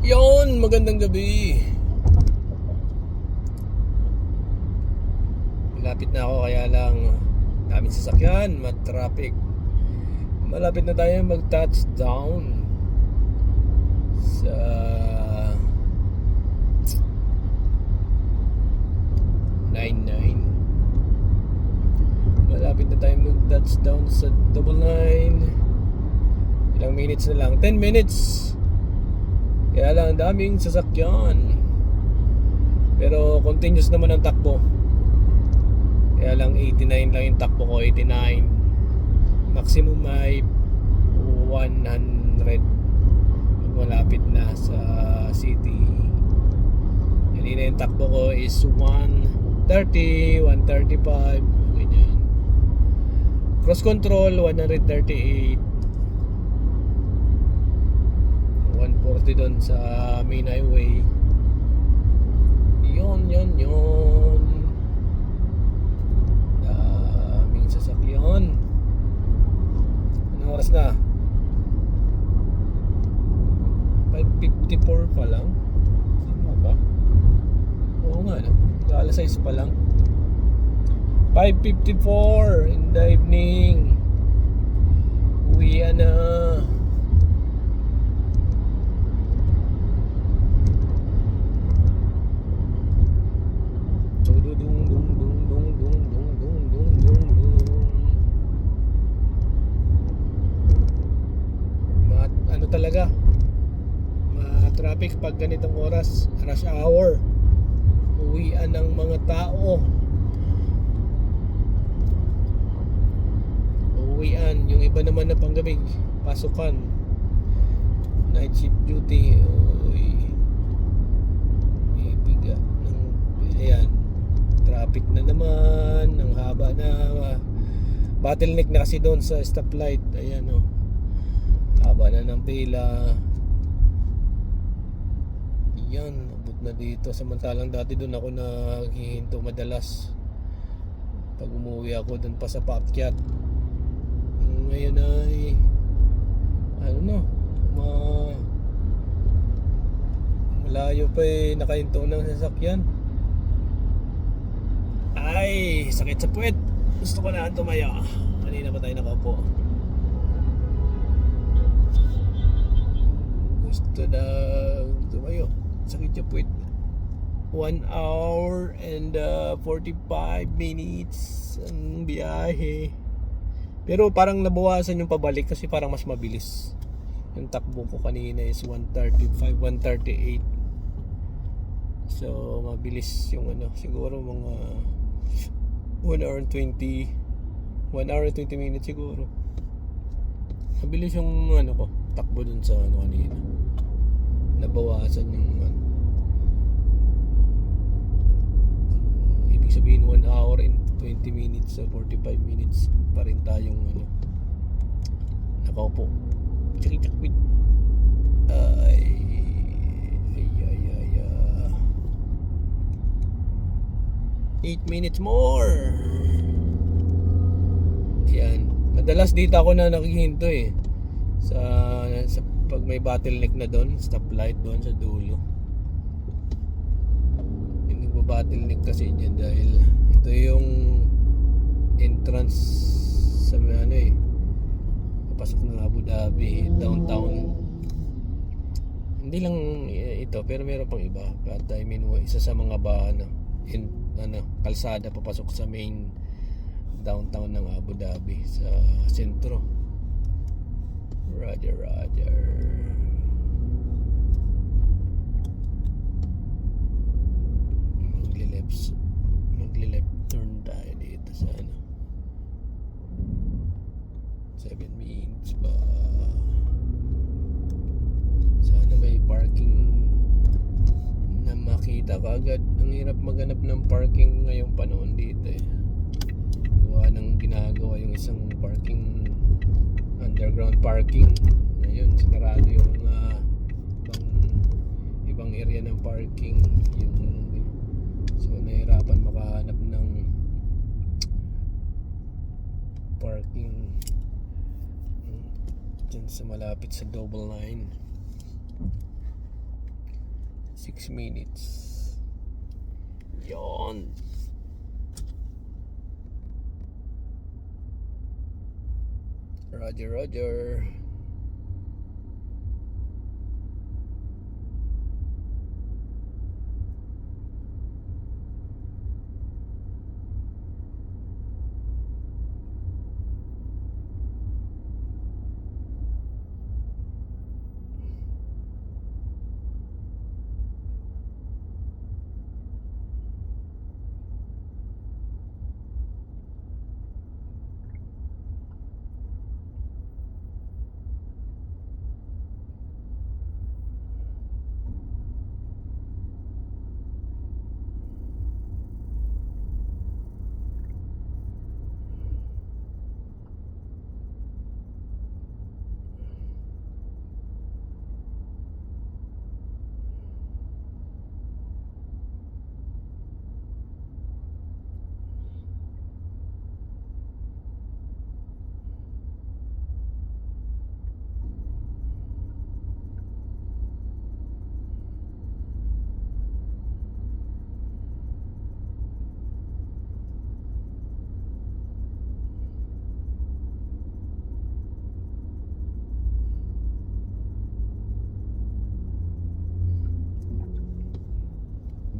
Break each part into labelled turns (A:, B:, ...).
A: Yon, magandang gabi. Malapit na ako kaya lang daming sasakyan, traffic. Malapit na tayo mag-touchdown sa 99. Malapit na tayo mag-touchdown sa double 9. Ilang minutes na lang? 10 minutes. Kaya lang daming sasakyan. Pero continuous naman ang takbo. Kaya lang 89 lang yung takbo ko, 89. Maximum ay 100. Malapit na sa city. Kanina yung takbo ko is 130, 135, ganyan. Cross control 138. 140 doon sa main highway. Yon. Daming sasakyan. Anong oras na? 5:54 pa lang. Ano ba? Oo nga, no? Alas 6 pa lang. 5:54 in the evening. Uwian na. Ano talaga? Traffic pag ganitong oras, rush hour. Uwian ng mga tao. Uwian, yung iba naman na panggabi, pasukan. Night shift duty. Ibiga ng ayan. Traffic na naman, ang haba na. Bottleneck na kasi doon sa stoplight. Ayan o. Haba na ng pila. Yan, abot na dito. Samantalang dati doon ako naghihinto madalas pag umuwi ako doon pa sa paakyat. Ngayon ay malayo pa nakahinto ng sasakyan. Ay, sakit sa puwet. Gusto ko na tumaya. Kanina pa tayo nakaupo. Gusto na tumayo. Sakit sa puwet. 1 hour and 45 minutes ang biyahe. Pero parang nabawasan yung pabalik kasi parang mas mabilis. Yung takbo ko kanina is 135, 138. So mabilis yung siguro mga 1 hour and 20 minutes siguro. Mabilis yung ko, takbo dun sa kanina. Nabawasan yung ibig sabihin 1 hour and 20 minutes sa 45 minutes pa rin tayong nakaupo. Check with 8 minutes more. Yan. Madalas dito ako na nakihinto sa pag may bottleneck na doon, stoplight doon sa dulo. Hindi ko bottleneck kasi dyan dahil ito yung entrance sa papasok ng Abu Dhabi downtown. Hindi lang ito pero meron pang iba. But I mean isa sa mga kalsada papasok sa main downtown ng Abu Dhabi sa sentro. Roger. Magli-left turn tayo dito sa 7 minutes pa. Sana may parking na makita kagad. Ang hirap maghanap ng parking ngayong panahon dito gawa ng ginagawa yung isang parking, underground parking. Ngayon sinarado yung ibang area ng parking. So nahirapan makahanap ng parking dyan sa malapit sa double 9. 6 minutes. Yon. Roger.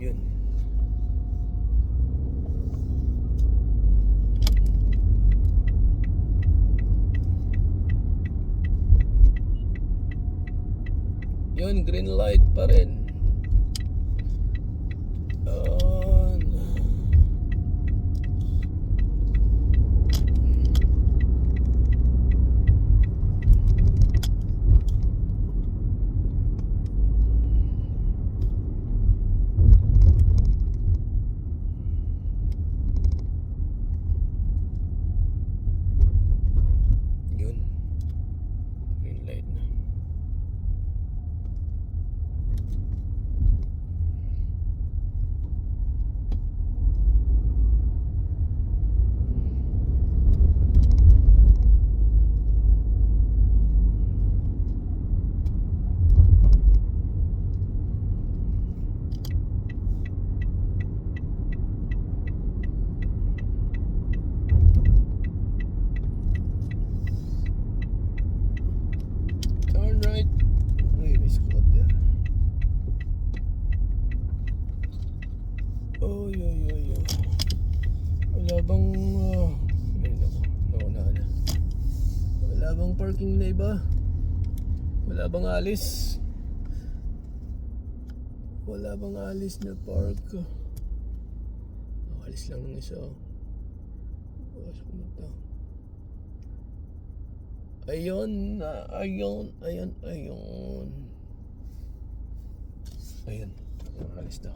A: Yun. Yun, green light pa rin. Wala bang parking na iba? Wala bang alis? Wala bang alis na park? Alis lang ng isa. Pasok na to. Ayun. Alis daw.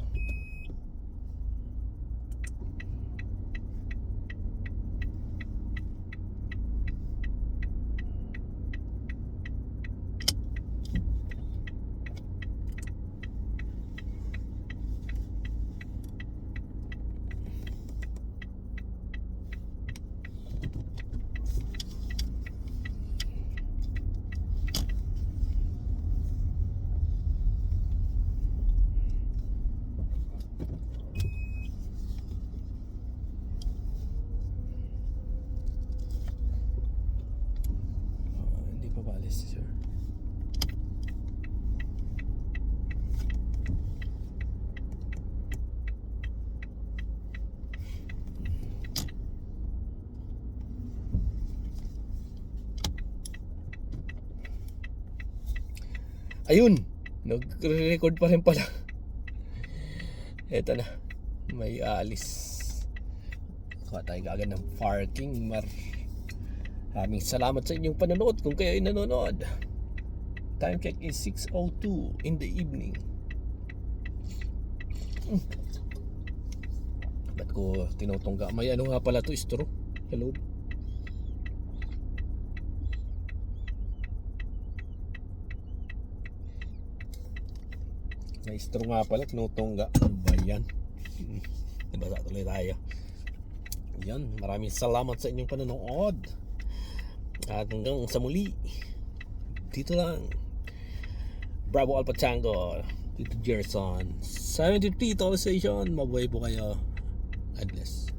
A: Sir. Ayun, nagre-record pa rin pala. Eto na, may alis. Kuha tayo agad ng parking. Maraming salamat sa inyong panonood kung kayo ay nanonood. Time check is 6:02 in the evening. Ba't ko tinutungga? May ano nga pala to, straw. Hello? May straw nga pala, tinutungga. Ano ba yan? Nabasa tuloy tayo. Yan, maraming salamat sa inyong panonood. At hanggang sa muli, dito lang, Bravo Alpha Tango Tito Gerson. 73 Toll Station. Mabuhay po kayo. God bless.